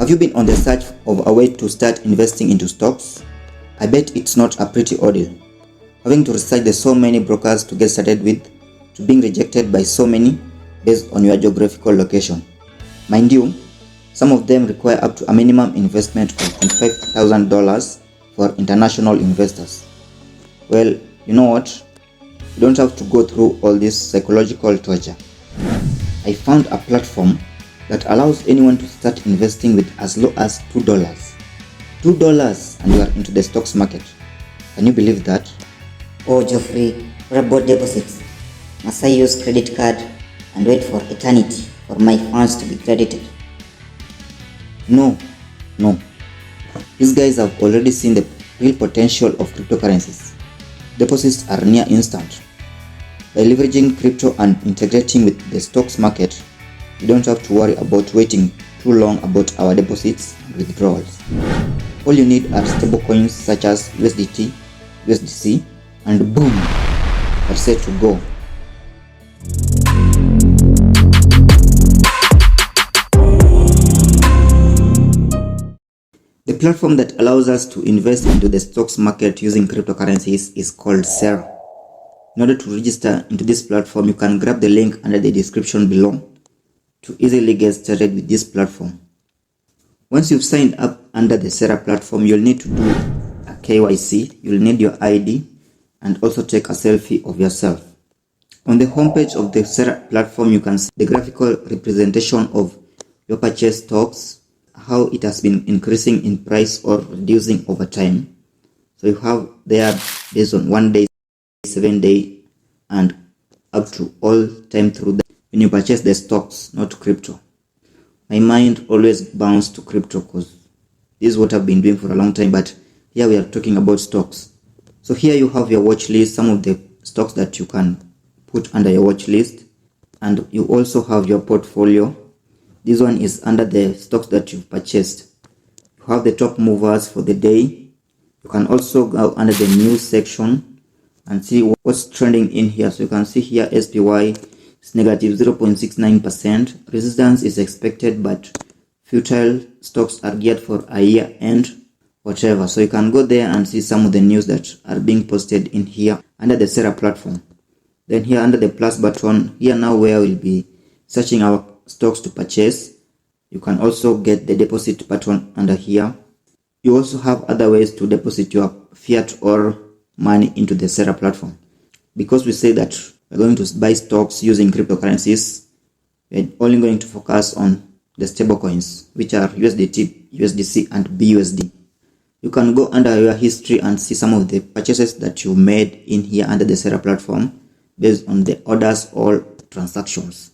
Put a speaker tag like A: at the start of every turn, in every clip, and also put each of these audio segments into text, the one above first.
A: Have you been on the search of a way to start investing into stocks? I bet it's not a pretty ordeal. Having to research the so many brokers to get started with, to being rejected by so many based on your geographical location. Mind you, some of them require up to a minimum investment of $25,000 for international investors. Well, you know what? You don't have to go through all this psychological torture. I found a platform that allows anyone to start investing with as low as $2. $2 and you are into the stocks market. Can you believe that?
B: Oh Geoffrey, what about deposits? Must I use credit card and wait for eternity for my funds to be credited?
A: No. These guys have already seen the real potential of cryptocurrencies. Deposits are near instant. By leveraging crypto and integrating with the stocks market, you don't have to worry about waiting too long about our deposits and withdrawals. All you need are stablecoins such as USDT, USDC, and boom, you're set to go. The platform that allows us to invest into the stocks market using cryptocurrencies is called Cera. In order to register into this platform, you can grab the link under the description below to easily get started with this platform. Once you've signed up under the Cera platform, you'll need to do a KYC, you'll need your ID, and also take a selfie of yourself. On the homepage of the Cera platform, you can see the graphical representation of your purchased stocks, how it has been increasing in price or reducing over time. So you have there based on 1 day, 7 day, and up to all time through that when you purchase the stocks, not crypto. My mind always bounced to crypto because this is what I've been doing for a long time, but here we are talking about stocks. So here you have your watch list, some of the stocks that you can put under your watch list, and you also have your portfolio. This one is under the stocks that you've purchased. You have the top movers for the day. You can also go under the news section and see what's trending in here. So you can see here SPY is negative 0.69%. Resistance is expected, but futile stocks are geared for a year end, whatever. So you can go there and see some of the news that are being posted in here under the Cera platform. Then here under the plus button, here now where we'll be searching our stocks to purchase. You can also get the deposit button under here. You also have other ways to deposit your fiat or money into the Cera platform. Because we say that we're going to buy stocks using cryptocurrencies, we're only going to focus on the stablecoins, which are USDT, USDC, and BUSD. You can go under your history and see some of the purchases that you made in here under the Cera platform based on the orders or transactions.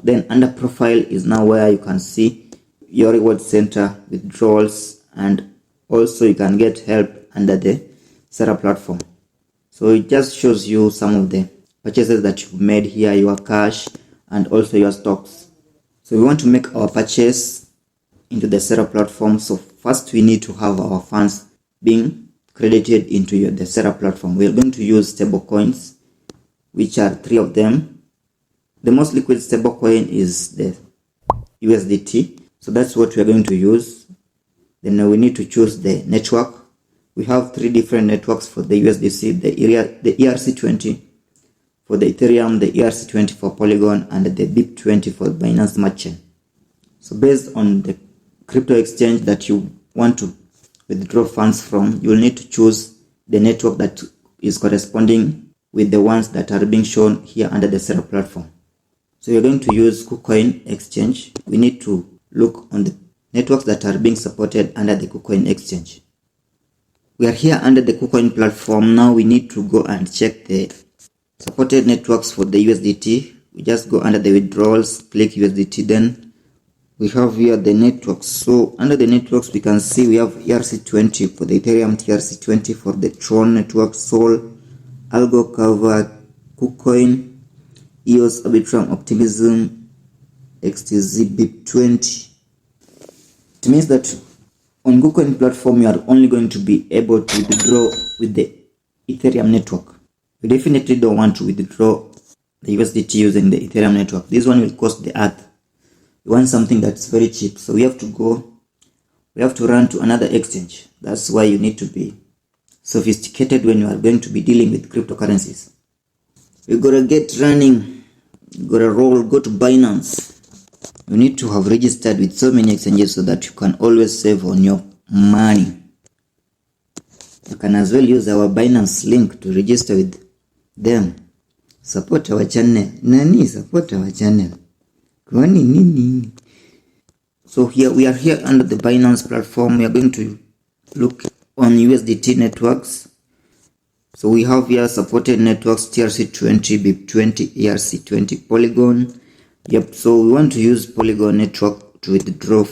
A: Then under profile is now where you can see your reward center, withdrawals, and also you can get help under the Cera platform. So it just shows you some of the purchases that you've made here, your cash, and also your stocks. So we want to make our purchase into the Cera platform. So first we need to have our funds being credited into the Cera platform. We're going to use stablecoins, which are 3 of them. The most liquid stablecoin is the USDT. So that's what we're going to use. Then we need to choose the network. We have 3 different networks for the USDC, the ERC20 for the Ethereum, the ERC20 for Polygon, and the BIP20 for Binance Smart Chain. So based on the crypto exchange that you want to withdraw funds from, you will need to choose the network that is corresponding with the ones that are being shown here under the Cera platform. So you're going to use KuCoin exchange. We need to look on the networks that are being supported under the KuCoin exchange. We are here under the KuCoin platform. Now we need to go and check the supported networks for the USDT. We just go under the withdrawals, click USDT, then we have here the networks. So under the networks we can see we have ERC20 for the Ethereum, ERC20 for the Tron network, Sol, Algo, Cover, KuCoin, EOS, Arbitrage, Optimism, XTZ, BIP20. It means that on KuCoin platform you are only going to be able to withdraw with the Ethereum network. You definitely don't want to withdraw the USDT using the Ethereum network. This one will cost the earth. You want something that's very cheap, so we have to go we have to run to another exchange. That's why you need to be sophisticated when you are going to be dealing with cryptocurrencies. You gotta get running, you gotta roll, go to Binance. You need to have registered with so many exchanges so that you can always save on your money. You can as well use our Binance link to register with them. Support our channel. Nani, support our channel. Kwani nini? So here we are here under the Binance platform. We are going to look on USDT networks. So we have here supported networks TRC20, BIP20, ERC20, Polygon. Yep, so we want to use Polygon network to withdraw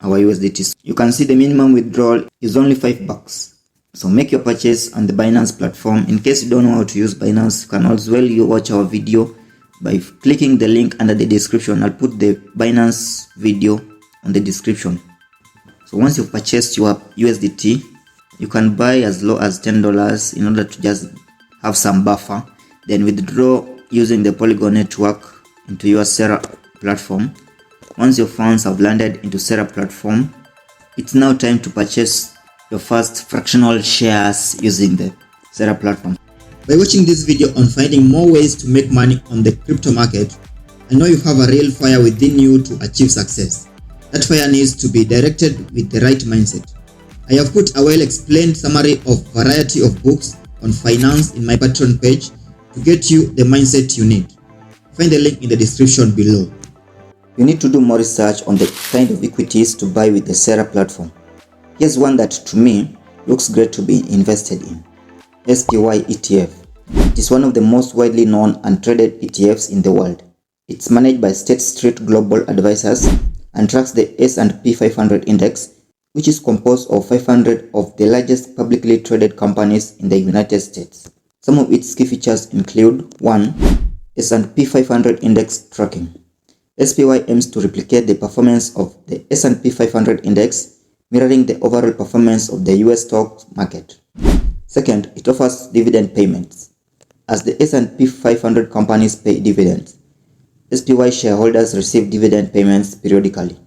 A: our USDT. You can see the minimum withdrawal is only $5. So make your purchase on the Binance platform. In case you don't know how to use Binance, you can as well watch our video by clicking the link under the description. I'll put the Binance video on the description. So once you've purchased your USDT, you can buy as low as $10 in order to just have some buffer, then withdraw using the Polygon network into your Cera platform. Once your funds have landed into Cera platform, it's now time to purchase your first fractional shares using the Cera platform. By watching this video on finding more ways to make money on the crypto market, I know you have a real fire within you to achieve success. That fire needs to be directed with the right mindset. I have put a well-explained summary of variety of books on finance in my Patreon page to get you the mindset you need. Find the link in the description below. You need to do more research on the kind of equities to buy with the Cera platform. Here's one that to me looks great to be invested in. SPY ETF. It is one of the most widely known and traded ETFs in the world. It's managed by State Street Global Advisors and tracks the S&P 500 index, which is composed of 500 of the largest publicly traded companies in the United States. Some of its key features include 1. S&P 500 index tracking. SPY aims to replicate the performance of the S&P 500 index, mirroring the overall performance of the US stock market. Second, it offers dividend payments. As the S&P 500 companies pay dividends, SPY shareholders receive dividend payments periodically.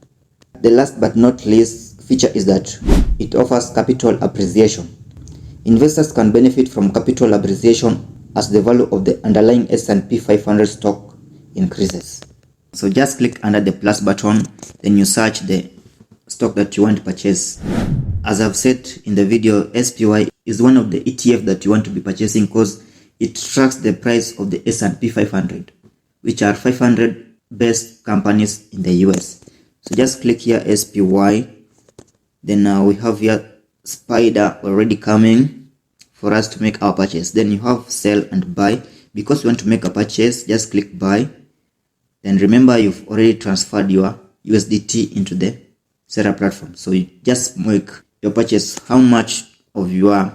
A: The last but not least feature is that it offers capital appreciation. Investors can benefit from capital appreciation as the value of the underlying S&P 500 stock increases. So just click under the plus button, then you search the stock that you want to purchase. As I've said in the video, SPY is one of the ETF that you want to be purchasing because it tracks the price of the S&P 500, which are 500 best companies in the US. So just click here SPY. Then we have here Spider already coming for us to make our purchase. Then you have sell and buy. Because you want to make a purchase, just click buy. Then remember you've already transferred your USDT into the Cera platform. So you just make your purchase. How much of your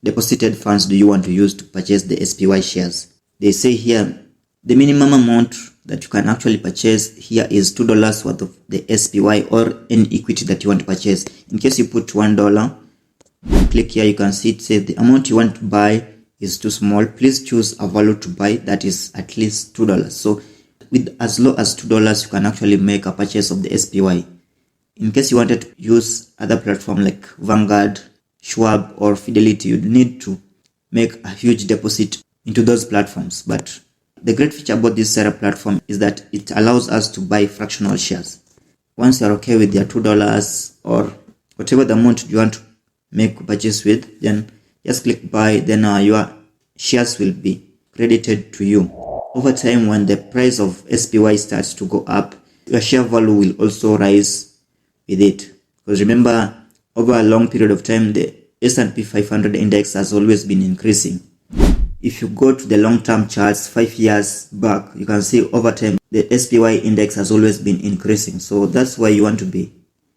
A: deposited funds do you want to use to purchase the SPY shares? They say here the minimum amount that you can actually purchase here is $2 worth of the SPY or any equity that you want to purchase. In case you put $1, click here, you can see it says the amount you want to buy is too small. Please choose a value to buy that is at least $2. So with as low as $2, you can actually make a purchase of the SPY. In case you wanted to use other platform like Vanguard, Schwab or Fidelity, you need to make a huge deposit into those platforms. But the great feature about this Cera platform is that it allows us to buy fractional shares. Once you're okay with your $2 or whatever the amount you want to make a purchase with, then just click buy. Then your shares will be credited to you. Over time, when the price of SPY starts to go up, your share value will also rise with it. Because remember, over a long period of time, the S&P 500 index has always been increasing. If you go to the long-term charts 5 years back, you can see over time the SPY index has always been increasing. So that's why you want to be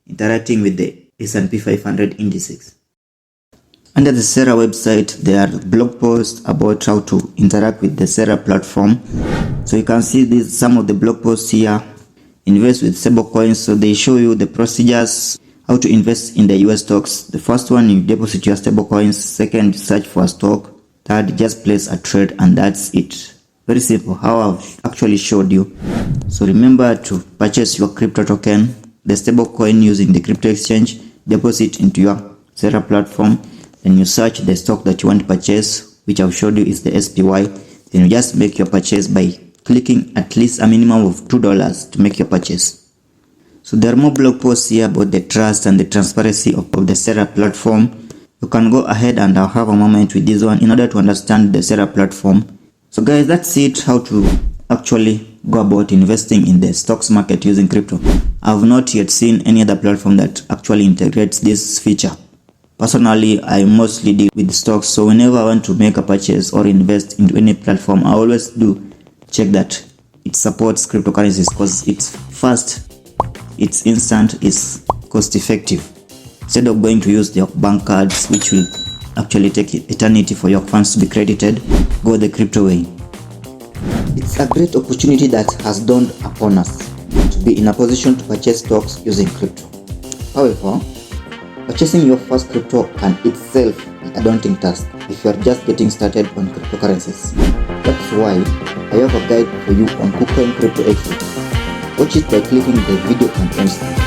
A: interacting with the S&P 500 indices. Under the Cera website, there are blog posts about how to interact with the Cera platform. So you can see some of the blog posts here. Invest with stablecoins. So they show you the procedures, how to invest in the US stocks. The first one, you deposit your stablecoins. Second, you search for a stock. Third, just place a trade, and that's it. Very simple, how I've actually showed you. So remember to purchase your crypto token, the stablecoin using the crypto exchange. deposit into your Cera platform. Then you search the stock that you want to purchase, which I've showed you is the SPY. Then you just make your purchase by clicking at least a minimum of $2 to make your purchase. So there are more blog posts here about the trust and the transparency of the Cera platform. You can go ahead and I'll have a moment with this one in order to understand the Cera platform. So guys, that's it, how to actually go about investing in the stocks market using crypto. I've not yet seen any other platform that actually integrates this feature. Personally, I mostly deal with stocks, so whenever I want to make a purchase or invest into any platform, I always do check that it supports cryptocurrencies because it's fast, it's instant, it's cost effective. Instead of going to use your bank cards, which will actually take eternity for your funds to be credited, go the crypto way. It's a great opportunity that has dawned upon us to be in a position to purchase stocks using crypto. However, purchasing your first crypto can itself be a daunting task if you are just getting started on cryptocurrencies. That's why I have a guide for you on KuCoin Crypto Exit. Watch it by clicking the video on screen.